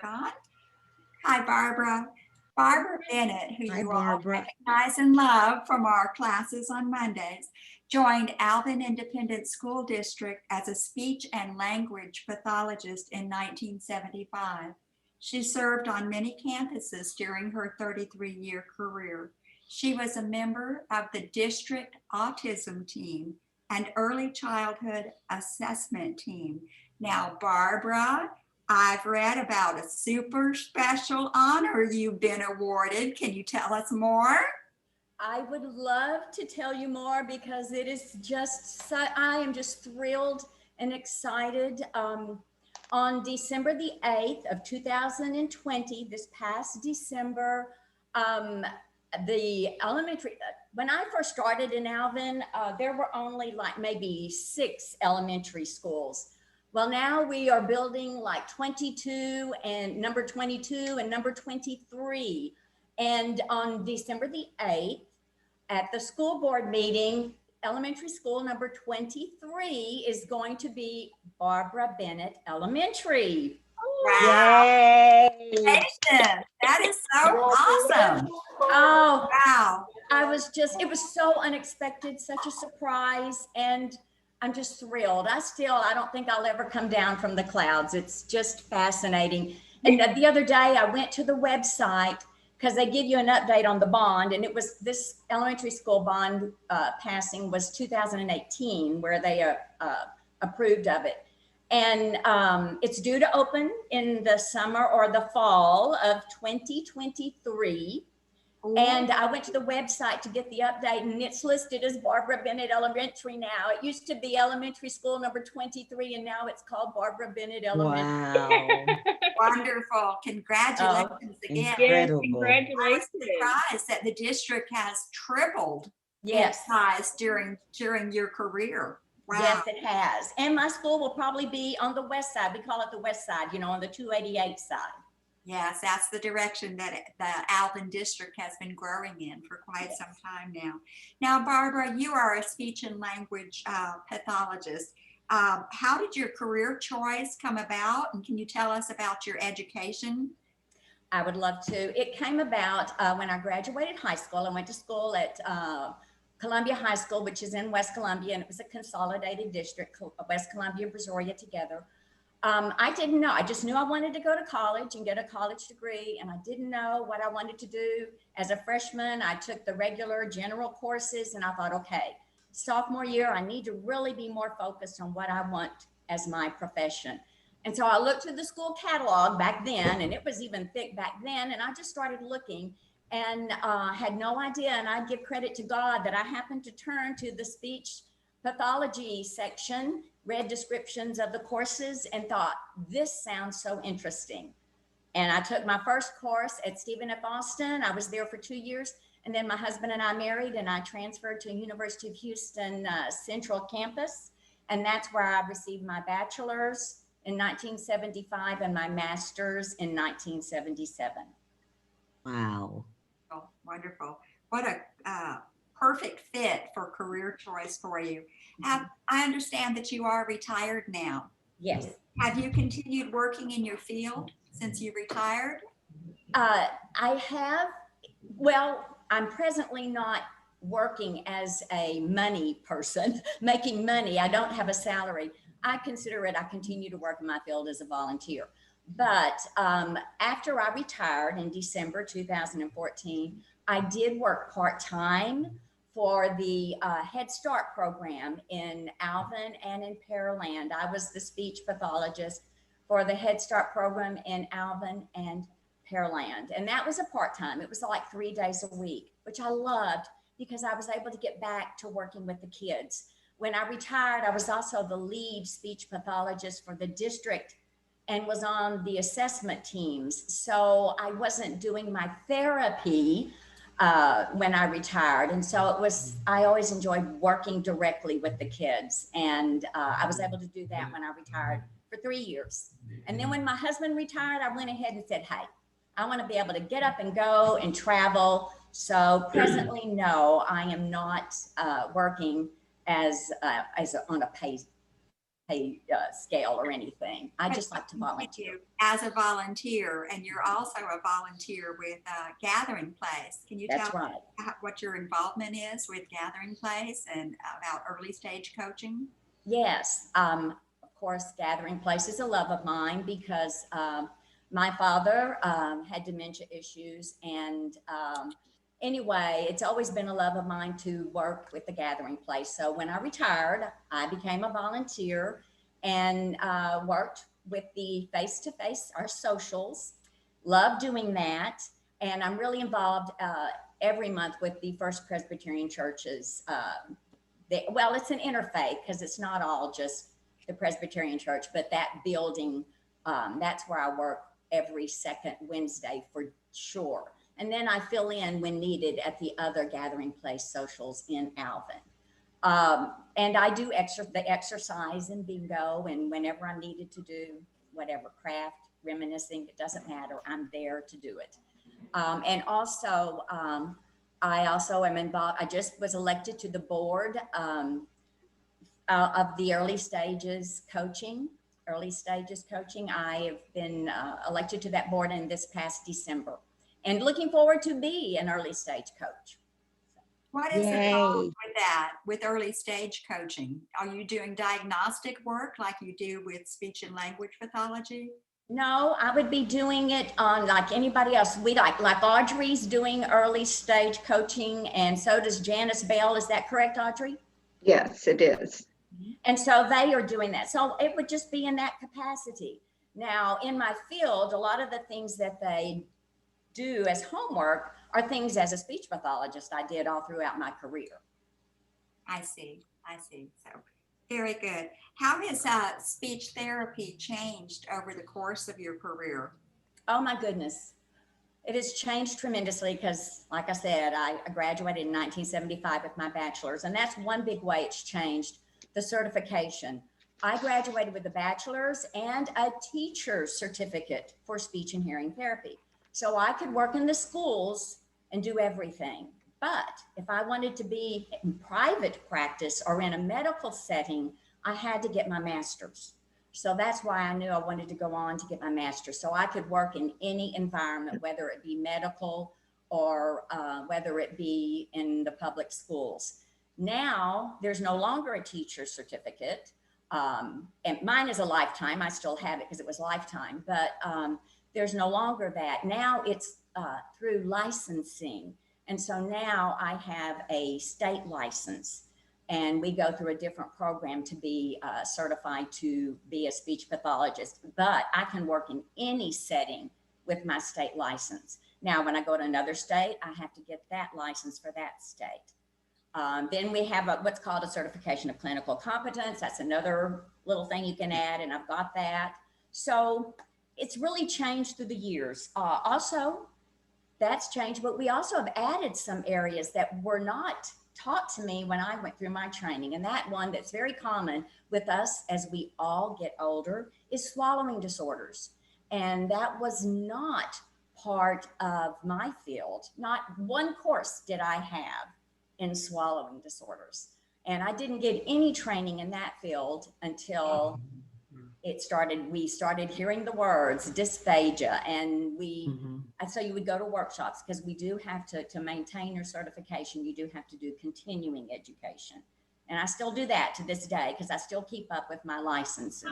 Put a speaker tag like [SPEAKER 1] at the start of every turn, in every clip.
[SPEAKER 1] on. Hi, Barbara. Barbara Bennett, who
[SPEAKER 2] Hi,
[SPEAKER 1] you all
[SPEAKER 2] Barbara.
[SPEAKER 1] recognize and love from our classes on Mondays, joined Alvin Independent School District as a speech and language pathologist in 1975. She served on many campuses during her 33-year career. She was a member of the district autism team and early childhood assessment team. Now, Barbara, I've read about a super special honor you've been awarded. Can you tell us more?
[SPEAKER 3] I would love to tell you more because it is just, I am just thrilled and excited. On December the 8th of 2020, this past December, the elementary, when I first started in Alvin, there were only like maybe 6 elementary schools. Well, now we are building like 22 and number 22 and number 23. And on December the 8th, at the school board meeting, elementary school number 23 is going to be Barbara Bennett Elementary.
[SPEAKER 1] Wow.
[SPEAKER 2] Yay!
[SPEAKER 1] Congratulations. That is so awesome.
[SPEAKER 3] Oh,
[SPEAKER 1] Wow.
[SPEAKER 3] it was so unexpected, such a surprise. And I'm just thrilled. I don't think I'll ever come down from the clouds. It's just fascinating. And the other day I went to the website because they give you an update on the bond. And it was this elementary school bond passing was 2018 where they approved of it. And it's due to open in the summer or the fall of 2023.
[SPEAKER 1] Ooh.
[SPEAKER 3] And I went to the website to get the update, and it's listed as Barbara Bennett Elementary now. It used to be elementary school number 23, and now it's called Barbara Bennett Elementary.
[SPEAKER 2] Wow.
[SPEAKER 1] Wonderful. Congratulations again.
[SPEAKER 2] Incredible.
[SPEAKER 1] I was surprised that the district has tripled
[SPEAKER 3] Yes,
[SPEAKER 1] in size during your career. Wow.
[SPEAKER 3] yes, it has. And my school will probably be on the west side. We call it the west side, on the 288 side.
[SPEAKER 1] Yes, that's the direction that the Alvin district has been growing in for quite some time now. Now, Barbara, you are a speech and language pathologist. How did your career choice come about? And can you tell us about your education?
[SPEAKER 3] I would love to. It came about when I graduated high school. I went to school at Columbia High School, which is in West Columbia, and it was a consolidated district, West Columbia and Brazoria together. I didn't know. I just knew I wanted to go to college and get a college degree, and I didn't know what I wanted to do. As a freshman, I took the regular general courses, and I thought, okay, sophomore year, I need to really be more focused on what I want as my profession. And so I looked through the school catalog back then, and it was even thick back then, and I just started looking and had no idea, and I give credit to God that I happened to turn to the speech pathology section, read descriptions of the courses, and thought, this sounds so interesting. And I took my first course at Stephen F. Austin. I was there for 2 years, and then my husband and I married, and I transferred to University of Houston Central Campus, and that's where I received my bachelor's in 1975 and my master's in 1977.
[SPEAKER 2] Wow.
[SPEAKER 1] Oh, wonderful. What a perfect fit for career choice for you. I understand that you are retired now.
[SPEAKER 3] Yes.
[SPEAKER 1] Have you continued working in your field since you retired?
[SPEAKER 3] I have, well, I'm presently not working as a money person, making money. I don't have a salary. I consider it, I continue to work in my field as a volunteer. But after I retired in December 2014, I did work part-time for the Head Start program in Alvin and in Pearland. I was the speech pathologist for the Head Start program in Alvin and Pearland. And that was a part-time. It was like 3 days a week, which I loved because I was able to get back to working with the kids. When I retired, I was also the lead speech pathologist for the district and was on the assessment teams. So I wasn't doing my therapy when I retired. And so I always enjoyed working directly with the kids. And I was able to do that when I retired for 3 years. And then when my husband retired, I went ahead and said, hey, I want to be able to get up and go and travel. So presently, no, I am not working as on a paid pay scale or anything. I just like to volunteer.
[SPEAKER 1] As a volunteer, and you're also a volunteer with Gathering Place. Can you
[SPEAKER 3] That's
[SPEAKER 1] tell
[SPEAKER 3] right.
[SPEAKER 1] what your involvement is with Gathering Place and about early stage coaching?
[SPEAKER 3] Yes, of course, Gathering Place is a love of mine because my father had dementia issues. And anyway, it's always been a love of mine to work with the Gathering Place. So when I retired, I became a volunteer and worked with the face-to-face, our socials. Love doing that. And I'm really involved every month with the First Presbyterian Churches. Well, it's an interfaith because it's not all just the Presbyterian Church, but that building, that's where I work every second Wednesday for sure. And then I fill in when needed at the other Gathering Place socials in Alvin. And I do the exercise and bingo, and whenever I'm needed to do whatever, craft, reminiscing, it doesn't matter, I'm there to do it. And also, I also am involved. I just was elected to the board of the early stages coaching. I have been elected to that board in this past December, and looking forward to be an early stage coach.
[SPEAKER 1] What is involved with that, with early stage coaching? Are you doing diagnostic work like you do with speech and language pathology?
[SPEAKER 3] No, I would be doing it on like anybody else. We like Audrey's doing early stage coaching, and so does Janice Bell. Is that correct, Audrey?
[SPEAKER 4] Yes, it is.
[SPEAKER 3] And so they are doing that. So it would just be in that capacity. Now, in my field, a lot of the things that they do as homework are things as a speech pathologist I did all throughout my career.
[SPEAKER 1] I see. So very good. How has speech therapy changed over the course of your career?
[SPEAKER 3] Oh my goodness. It has changed tremendously because, like I said, I graduated in 1975 with my bachelor's, and that's one big way it's changed, the certification. I graduated with a bachelor's and a teacher's certificate for speech and hearing therapy. So I could work in the schools and do everything. But if I wanted to be in private practice or in a medical setting, I had to get my master's. So that's why I knew I wanted to go on to get my master's. So I could work in any environment, whether it be medical or whether it be in the public schools. Now there's no longer a teacher's certificate. And mine is a lifetime. I still have it because it was lifetime, but there's no longer that. Now it's through licensing. And so now I have a state license, and we go through a different program to be certified to be a speech pathologist. But I can work in any setting with my state license. Now, when I go to another state, I have to get that license for that state. Then we have what's called a certification of clinical competence. That's another little thing you can add, and I've got that. So it's really changed through the years. Also, that's changed, but we also have added some areas that were not taught to me when I went through my training. And that one that's very common with us as we all get older is swallowing disorders. And that was not part of my field. Not one course did I have in swallowing disorders. And I didn't get any training in that field until we started hearing the words dysphagia, and so you would go to workshops because we do have to maintain your certification. You do have to do continuing education. And I still do that to this day because I still keep up with my licenses.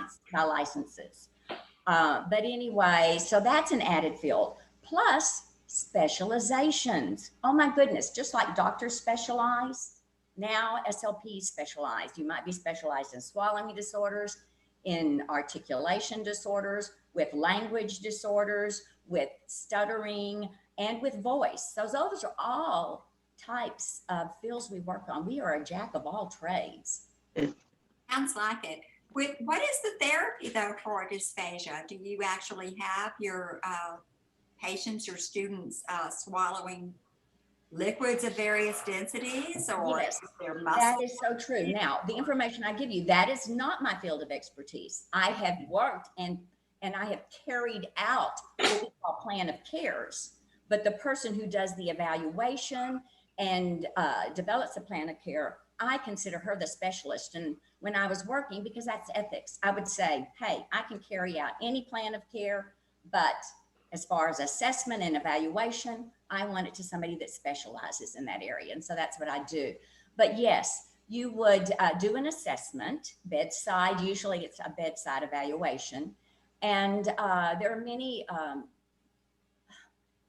[SPEAKER 3] But anyway, so that's an added field. Plus specializations. Oh my goodness, just like doctors specialize, now SLPs specialize. You might be specialized in swallowing disorders, in articulation disorders, with language disorders, with stuttering, and with voice. So those are all types of fields we work on. We are a jack of all trades.
[SPEAKER 1] Sounds like it. What is the therapy though for dysphagia? Do you actually have your patients or students swallowing liquids of various densities, or
[SPEAKER 3] yes,
[SPEAKER 1] their muscle?
[SPEAKER 3] That is so true. Now, the information I give you, that is not my field of expertise. I have worked and I have carried out what we call plan of cares, but the person who does the evaluation and develops a plan of care, I consider her the specialist. And when I was working, because that's ethics, I would say, hey, I can carry out any plan of care, but as far as assessment and evaluation, I want it to somebody that specializes in that area. And so that's what I do. But yes, you would do an assessment, bedside, usually it's a bedside evaluation. And there are many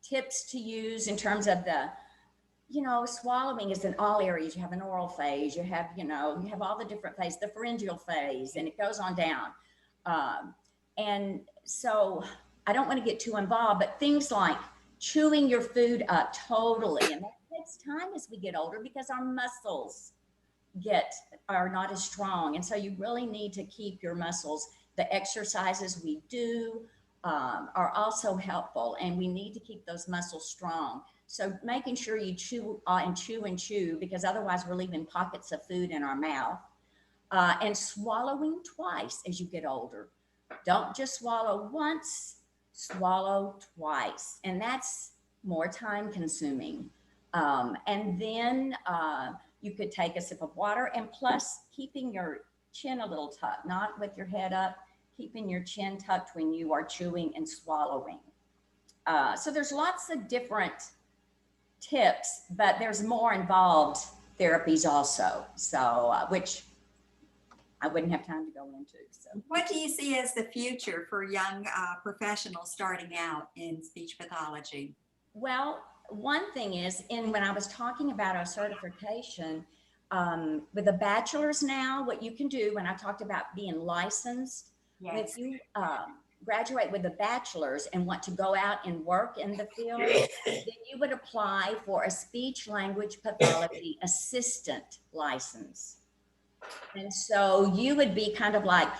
[SPEAKER 3] tips to use in terms of swallowing is in all areas. You have an oral phase, you have all the different phases, the pharyngeal phase, and it goes on down. And so I don't want to get too involved, but things like chewing your food up totally. And that takes time as we get older because our muscles are not as strong. And so you really need to keep your muscles. The exercises we do are also helpful, and we need to keep those muscles strong. So making sure you chew and chew and chew, because otherwise we're leaving pockets of food in our mouth, and swallowing twice as you get older. Don't just swallow once, swallow twice. And that's more time consuming. And then you could take a sip of water, and plus keeping your chin a little tucked, not with your head up, keeping your chin tucked when you are chewing and swallowing. So there's lots of different tips, but there's more involved therapies also. So, which I wouldn't have time to go into. So
[SPEAKER 1] what do you see as the future for young professionals starting out in speech pathology?
[SPEAKER 3] Well, one thing is, when I was talking about our certification, with the bachelor's now, what you can do, when I talked about being licensed,
[SPEAKER 1] Yes.
[SPEAKER 3] if you graduate with a bachelor's and want to go out and work in the field, then you would apply for a speech language pathology assistant license. And so you would be kind of like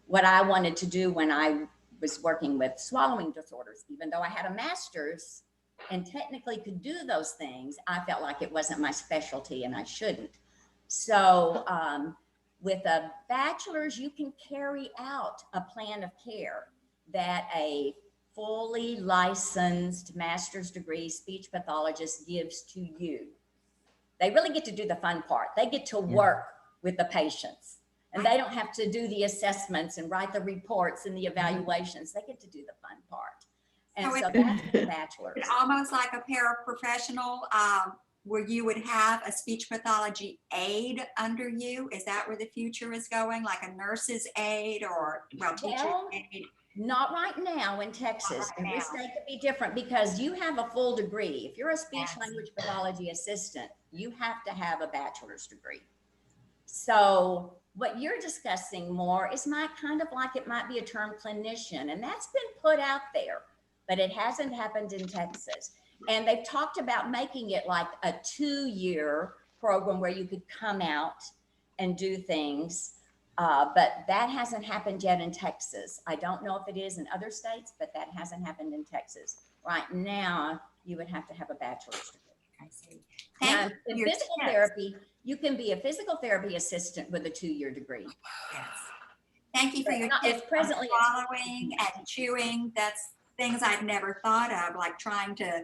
[SPEAKER 3] what I wanted to do when I was working with swallowing disorders. Even though I had a master's and technically could do those things, I felt like it wasn't my specialty and I shouldn't. So with a bachelor's, you can carry out a plan of care that a fully licensed master's degree speech pathologist gives to you. They really get to do the fun part. They get to work with the patients, and they don't have to do the assessments and write the reports and the evaluations. They get to do the fun part. And so that's the bachelor's.
[SPEAKER 1] It's almost like a paraprofessional where you would have a speech pathology aide under you. Is that where the future is going? Like a nurse's aide or teacher's aide?
[SPEAKER 3] Not right now in Texas. Every state could be different because you have a full degree. If you're a speech language pathology assistant, you have to have a bachelor's degree. So what you're discussing more is it might be a term clinician, and that's been put out there, but it hasn't happened in Texas. And they've talked about making it like a 2-year program where you could come out and do things. But that hasn't happened yet in Texas. I don't know if it is in other states, but that hasn't happened in Texas. Right now, you would have to have a bachelor's degree.
[SPEAKER 1] I see. Thank you.
[SPEAKER 3] In physical therapy, you can be a physical therapy assistant with a 2-year degree.
[SPEAKER 1] Yes. Thank you for your tips on swallowing and chewing. That's things I'd never thought of, like trying to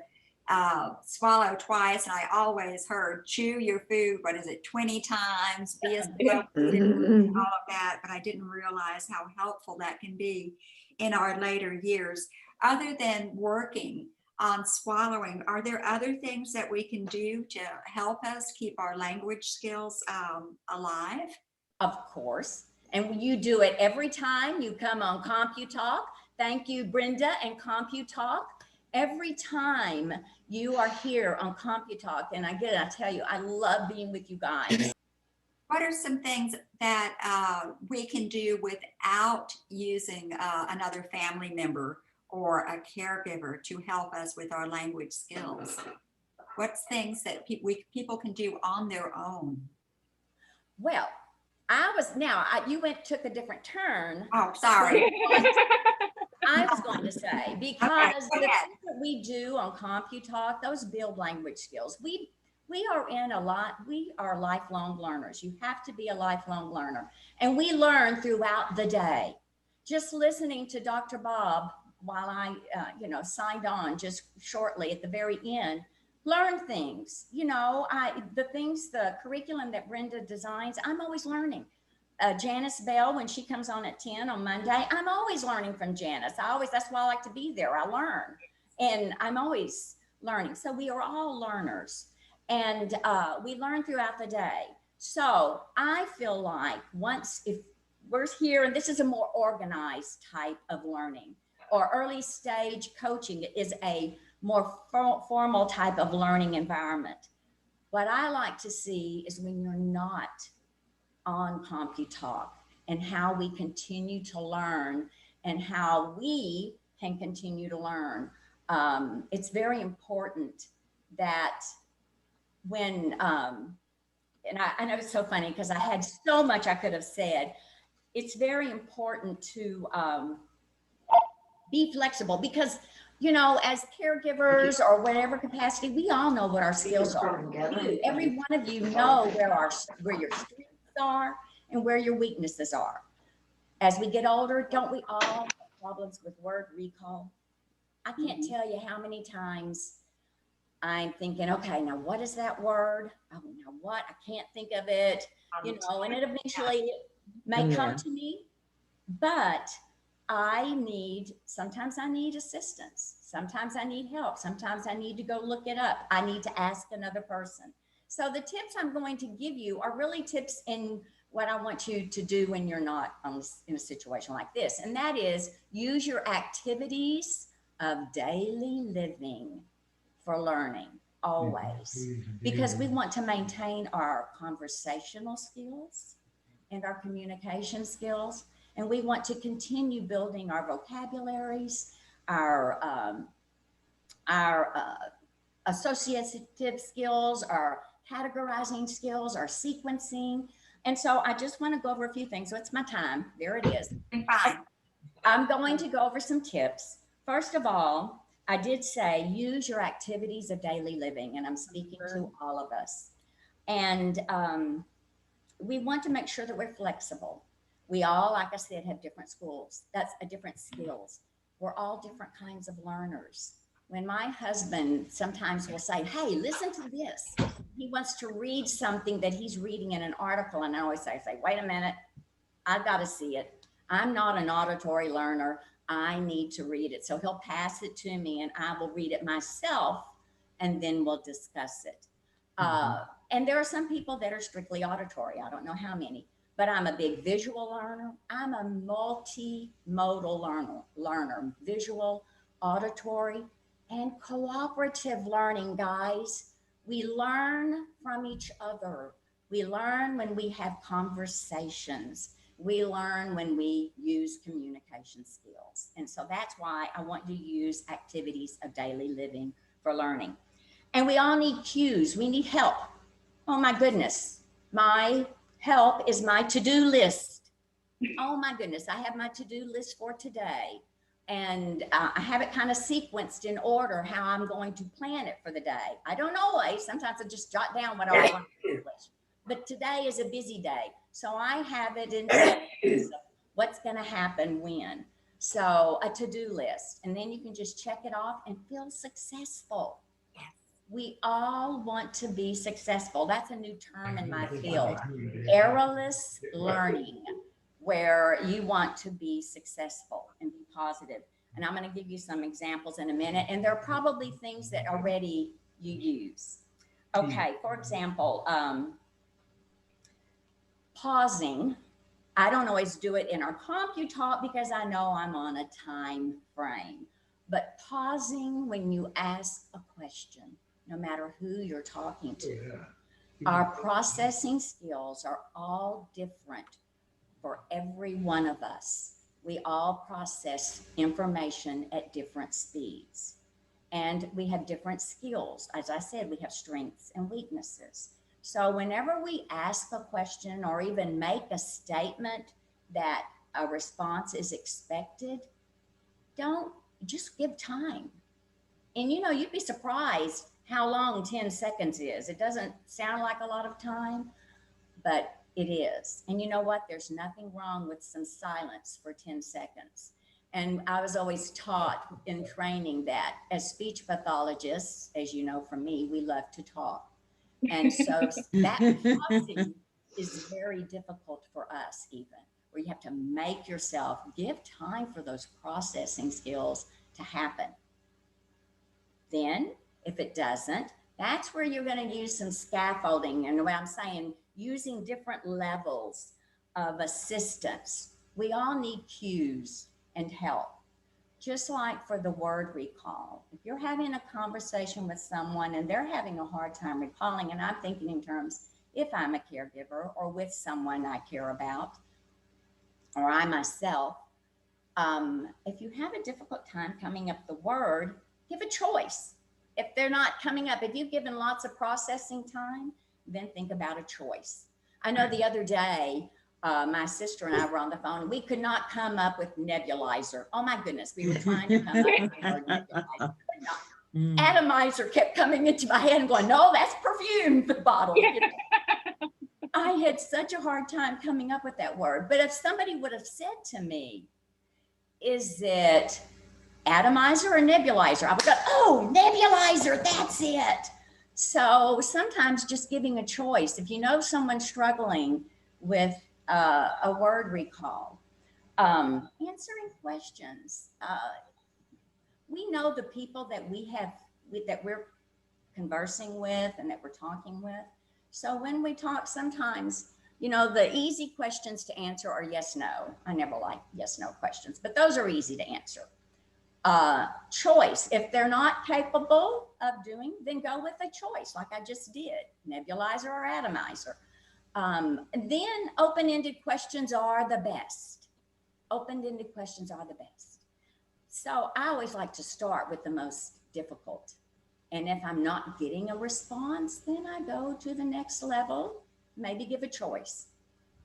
[SPEAKER 1] swallow twice. And I always heard chew your food, 20 times, be a slow chewer, all of that. But I didn't realize how helpful that can be in our later years. Other than working on swallowing, are there other things that we can do to help us keep our language skills alive?
[SPEAKER 3] Of course. And you do it every time you come on CompU.Talk. Thank you, Brenda and CompU.Talk. Every time you are here on CompU.Talk, and I tell you, I love being with you guys.
[SPEAKER 1] What are some things that we can do without using another family member or a caregiver to help us with our language skills? What's things that people can do on their own?
[SPEAKER 3] Well, you took a different turn.
[SPEAKER 1] Oh, sorry.
[SPEAKER 3] I was going to say, because the things that we do on CompU.Talk, those build language skills. We are lifelong learners. You have to be a lifelong learner. And we learn throughout the day. Just listening to Dr. Bob while I, signed on just shortly at the very end, learn things. The curriculum that Brenda designs, I'm always learning. Janice Bell, when she comes on at 10 on Monday, I'm always learning from Janice. That's why I like to be there. I learn, and I'm always learning. So we are all learners, and we learn throughout the day. So I feel like if we're here, and this is a more organized type of learning, or early stage coaching is a more formal type of learning environment. What I like to see is when you're not on CompU.Talk, and how we continue to learn and how we can continue to learn. It's very important that when, and I know it's so funny because I had so much I could have said. It's very important to be flexible because, as caregivers or whatever capacity, we all know what our skills are. Every one of you know where your strengths are and where your weaknesses are. As we get older, don't we all have problems with word recall? I can't tell you how many times I'm thinking, okay, now what is that word? Oh, now what? I can't think of it, and it eventually may come to me, but sometimes I need assistance. Sometimes I need help. Sometimes I need to go look it up. I need to ask another person. So the tips I'm going to give you are really tips in what I want you to do when you're not in a situation like this. And that is use your activities of daily living for learning always, because we want to maintain our conversational skills and our communication skills. And we want to continue building our vocabularies, our associative skills, our categorizing skills, our sequencing. And so I just want to go over a few things. So it's my time. There it is.
[SPEAKER 1] Fine.
[SPEAKER 3] I'm going to go over some tips. First of all, I did say use your activities of daily living, and I'm speaking to all of us. And we want to make sure that we're flexible. We all, like I said, have different different skills. We're all different kinds of learners. When my husband sometimes will say, hey, listen to this. He wants to read something that he's reading in an article. And I always say, wait a minute, I've got to see it. I'm not an auditory learner. I need to read it. So he'll pass it to me and I will read it myself, and then we'll discuss it. And there are some people that are strictly auditory. I don't know how many, but I'm a big visual learner. I'm a multimodal learner, visual, auditory, and cooperative learning, guys. We learn from each other. We learn when we have conversations. We learn when we use communication skills. And so that's why I want you to use activities of daily living for learning. And we all need cues. We need help. Oh my goodness. My help is my to-do list. Oh my goodness. I have my to-do list for today. And I have it kind of sequenced in order how I'm going to plan it for the day. I don't always. Sometimes I just jot down what I want to accomplish. But today is a busy day. So I have it in sequence of what's going to happen when. So a to-do list. And then you can just check it off and feel successful. We all want to be successful. That's a new term in my field. Errorless learning, where you want to be successful and be positive. And I'm going to give you some examples in a minute. And there are probably things that already you use. Okay, for example, pausing. I don't always do it in our CompU.Talk because I know I'm on a time frame. But pausing when you ask a question, no matter who you're talking to. Our processing skills are all different for every one of us. We all process information at different speeds. And we have different skills. As I said, we have strengths and weaknesses. So whenever we ask a question or even make a statement that a response is expected, just give time. And you'd be surprised how long 10 seconds is. It doesn't sound like a lot of time, but it is. And you know what? There's nothing wrong with some silence for 10 seconds. And I was always taught in training that as speech pathologists, as you know from me, we love to talk. And so that pausing is very difficult for us, even, where you have to make yourself give time for those processing skills to happen. Then, if it doesn't, that's where you're going to use some scaffolding. And what I'm saying, using different levels of assistance. We all need cues and help. Just like for the word recall, if you're having a conversation with someone and they're having a hard time recalling, and I'm thinking in terms, if I'm a caregiver or with someone I care about, or I myself, if you have a difficult time coming up the word, give a choice. If they're not coming up, if you've given lots of processing time, then think about a choice. I know the other day, my sister and I were on the phone and we could not come up with nebulizer. Oh my goodness, we were trying to come up with the word nebulizer. Atomizer kept coming into my head and going, no, that's perfume bottle. You know? I had such a hard time coming up with that word. But if somebody would have said to me, is it atomizer or nebulizer? I would go, oh, nebulizer, that's it. So sometimes just giving a choice. If you know someone's struggling with a word recall, answering questions. We know the people that we have, that we're conversing with and that we're talking with. So when we talk, sometimes, you know, the easy questions to answer are yes, no. I never like yes, no questions, but those are easy to answer. Choice, if they're not capable of doing, then go with a choice like I just did, nebulizer or atomizer. And then open-ended questions are the best. Open-ended questions are the best. So I always like to start with the most difficult. And if I'm not getting a response, then I go to the next level, maybe give a choice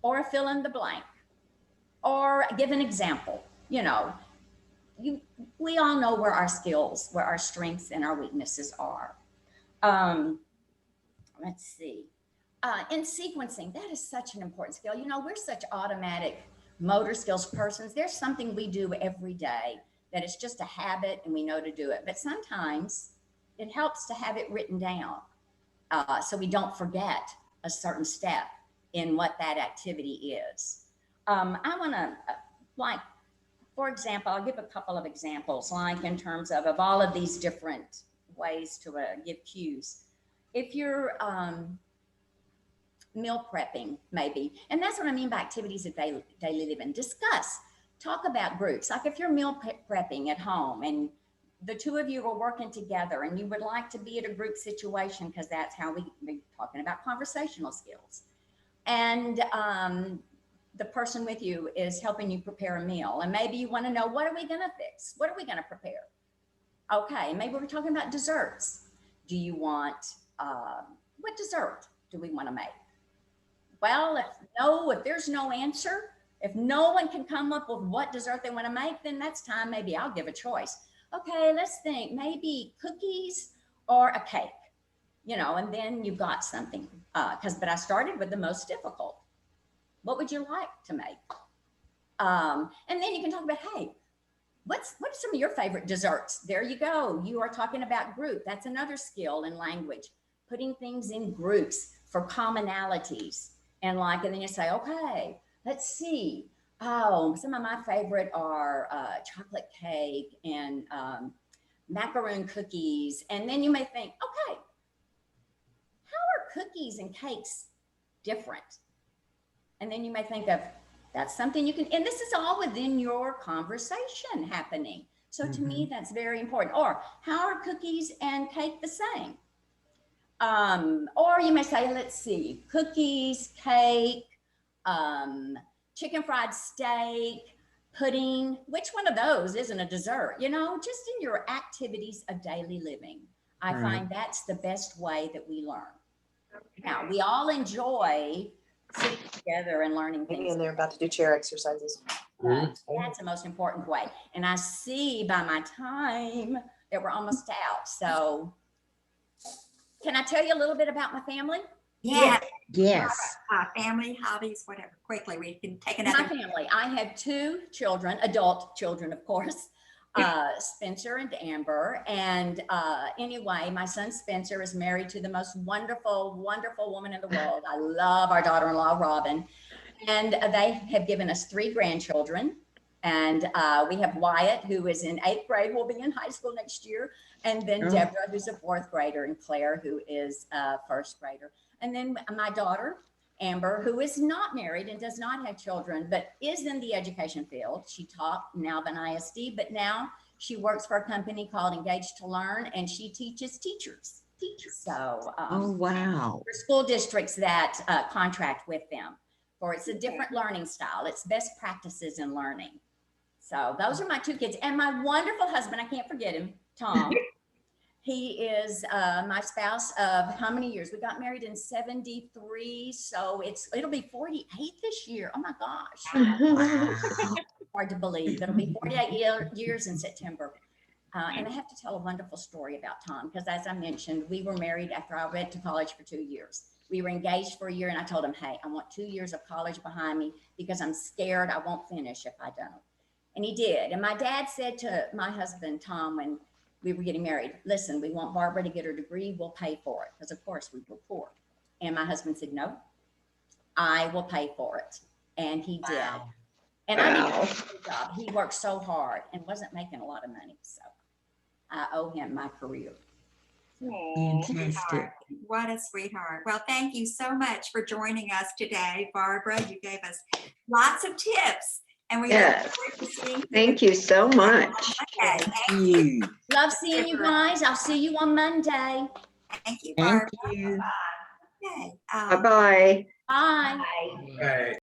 [SPEAKER 3] or fill in the blank or give an example. You know, we all know where our skills, where our strengths and our weaknesses are. Let's see. In sequencing, that is such an important skill. You know, we're such automatic motor skills persons. There's something we do every day that is just a habit and we know to do it. But sometimes it helps to have it written down so we don't forget a certain step in what that activity is. I want to, like, for example, I'll give a couple of examples, like in terms of all of these different ways to give cues. If you're meal prepping, maybe, and that's what I mean by activities of daily living. Discuss, talk about groups. Like if you're meal prepping at home and the two of you are working together and you would like to be at a group situation, because that's how we're talking about conversational skills. And the person with you is helping you prepare a meal. And maybe you want to know, what are we going to fix? What are we going to prepare? Okay, maybe we're talking about desserts. Do you want, what dessert do we want to make? Well, if there's no answer, if no one can come up with what dessert they want to make, then that's time maybe I'll give a choice. Okay, let's think, maybe cookies or a cake, you know, and then you've got something. But I started with the most difficult. What would you like to make? And then you can talk about, hey, what are some of your favorite desserts? There you go. You are talking about group. That's another skill in language, putting things in groups for commonalities. And then you say, okay, let's see. Oh, some of my favorite are chocolate cake and macaroon cookies. And then you may think, okay, how are cookies and cakes different? And then you may think of, that's something you can, and this is all within your conversation happening. So to me, that's very important. Or how are cookies and cake the same? Or you may say, let's see, cookies, cake, chicken fried steak, pudding. Which one of those isn't a dessert? You know, just in your activities of daily living. I find that's the best way that we learn. Now, we all enjoy sitting together and learning things.
[SPEAKER 5] And they're about to do chair exercises.
[SPEAKER 3] That's the most important way. And I see by my time that we're almost out. So can I tell you a little bit about my family?
[SPEAKER 1] Yeah,
[SPEAKER 2] Yes.
[SPEAKER 1] family, hobbies, whatever. Quickly, we can take
[SPEAKER 3] My
[SPEAKER 1] another.
[SPEAKER 3] family, I have 2 children, adult children, of course, Spencer and Amber. And anyway, my son Spencer is married to the most wonderful, wonderful woman in the world. I love our daughter-in-law, Robin. And they have given us 3 grandchildren. And we have Wyatt, who is in 8th grade, will be in high school next year. And then
[SPEAKER 2] Oh.
[SPEAKER 3] Deborah, who's a 4th grader, and Claire, who is a 1st grader. And then my daughter, Amber, who is not married and does not have children, but is in the education field. She taught in Alvin ISD, but now she works for a company called Engaged to Learn, and she teaches teachers. So
[SPEAKER 2] Oh, wow.
[SPEAKER 3] for school districts that contract with them, for it's a different learning style. It's best practices in learning. So those are my 2 kids, and my wonderful husband. I can't forget him, Tom. He is my spouse of how many years? We got married in 73, so it'll be 48 this year. Oh my gosh,
[SPEAKER 2] Wow.
[SPEAKER 3] hard to believe. It'll be 48 years in September. And I have to tell a wonderful story about Tom, because as I mentioned, we were married after I went to college for 2 years. We were engaged for a year, and I told him, hey, I want 2 years of college behind me because I'm scared I won't finish if I don't. And he did. And my dad said to my husband, Tom, when we were getting married, listen, we want Barbara to get her degree. We'll pay for it. Because of course we were poor. And my husband said, no, I will pay for it. And he did.
[SPEAKER 2] Wow.
[SPEAKER 3] And I think
[SPEAKER 4] Wow.
[SPEAKER 3] he did a good job. He worked so hard and wasn't making a lot of money. So I owe him my career.
[SPEAKER 2] Fantastic.
[SPEAKER 1] What a sweetheart. Well, thank you so much for joining us today, Barbara. You gave us lots of tips, and we look
[SPEAKER 4] Yes.
[SPEAKER 1] forward to seeing you.
[SPEAKER 4] Thank you so much.
[SPEAKER 1] Okay,
[SPEAKER 2] Thank you.
[SPEAKER 3] Love seeing you guys. I'll see you on Monday.
[SPEAKER 1] thank you,
[SPEAKER 2] Thank
[SPEAKER 1] Barbara.
[SPEAKER 2] you.
[SPEAKER 1] Okay,
[SPEAKER 4] Bye-bye.
[SPEAKER 3] Bye.
[SPEAKER 6] Right.